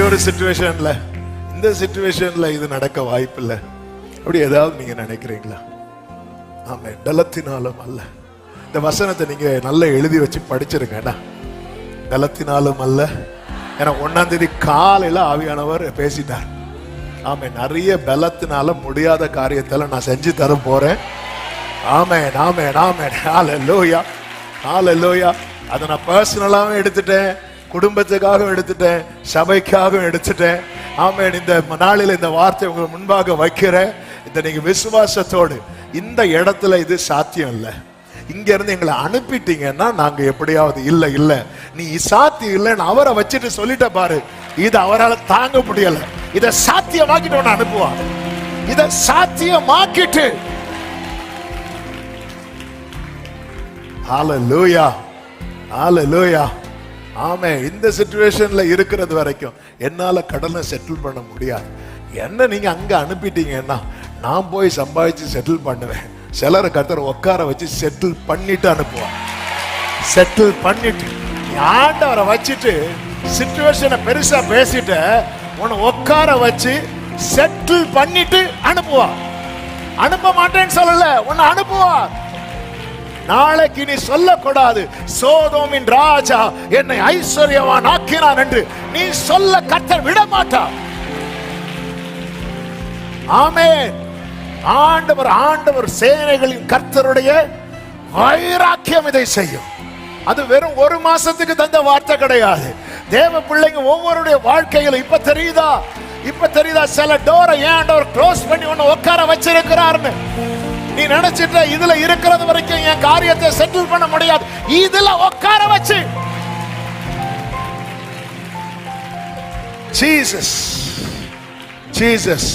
ஒரு சிச்சுவேஷன்ல, இந்த சிச்சுவேஷன்ல இது நடக்க வாய்ப்பில்லை அப்படி ஏதாவது நீங்க நினைக்கிறீங்களா? ஆமா, பலத்தினாலும் அல்ல. இந்த வசனத்தை நீங்க நல்லா எழுதி வச்சு படிச்சிருக்கேன்டா. பலத்தினாலும் அல்ல. ஏன்னா 1ஆம் தேதி காலையில ஆவியானவர் பேசிட்டார். ஆமே, நிறைய பலத்தினால முடியாத காரியத்தை நான் செஞ்சு தர போறேன். ஆமென், ஆமென், ஆமென். ஹல்லேலூயா, ஹல்லேலூயா. அதை நான் பர்சனலாவும் எடுத்துட்டேன், குடும்பத்துக்காக எடுத்துட்டேன், சபைக்காக எடுத்துட்டேன். ஆமென். இந்த நாளில் இந்த வார்த்தை உங்களுக்கு முன்பாக வைக்கிறேன். இந்த நீங்க விசுவாசத்தோடு இந்த இடத்துல இது சாத்தியம் இல்லை, இங்க இருந்து எங்களை அனுப்பிட்டீங்கன்னா நாங்க எப்படியாவது இல்ல இல்ல நீ சாத்தியம் இல்லைன்னு அவரை வச்சுட்டு சொல்லிட்ட பாரு, இது அவரால் தாங்க முடியல, இதை சாத்தியமாக்கிட்டு அனுப்புவான். இதை சாத்தியமாக்கிட்டு ஹல்லேலூயா, ஹல்லேலூயா. ஆமே, இந்த சிச்சுவேஷன்ல இருக்கிறது வரைக்கும் என்னால கடனை செட்டில் பண்ண முடியாது. என்ன நீங்க அங்க அனுப்பிட்டீங்கன்னா நான் போய் சம்பாதிச்சு செட்டில் பண்ணுவேன். சிலரை கர்த்தர் உட்கார வச்சு செட்டில் பண்ணிட்டு அனுப்புவான். செட்டில் பண்ணிட்டு ஆண்டவரை வச்சுட்டு சிச்சுவேஷனை பெருசா பேசிட்டு உன்னை உட்கார வச்சு செட்டில் பண்ணிட்டு அனுப்புவான். அனுப்ப மாட்டேன்னு சொல்லல, உன்னை அனுப்புவார். நாளைக்கு நீ சொல்லக்கூடாது சோதோமின் ராஜா என்னை ஐஸ்வர்யவான் ஆக்கினான் என்று நீ சொல்ல கர்த்தர் விட மாட்டார். ஆமென். ஆண்டவர் ஆண்டவர் சேனைகளின் கர்த்தருடைய வைராக்கியம் இதை செய்யும். அது வெறும் 1 மாசத்துக்கு தந்த வார்த்தை கிடையாது. தேவ பிள்ளைங்க ஒவ்வொருடைய வாழ்க்கையில இப்ப தெரியுதா சில டோரை ஏன் ஆண்டவர் க்ளோஸ் பண்ணி ஒன்னு உட்கார வச்சிருக்கிறார்னு நீ நினைச்சிட்ட. இதுல இருக்கிறது வரைக்கும் என் காரியத்தை செட்டில் பண்ண முடியாது, இதுல உட்கார வச்சு ஜீசஸ்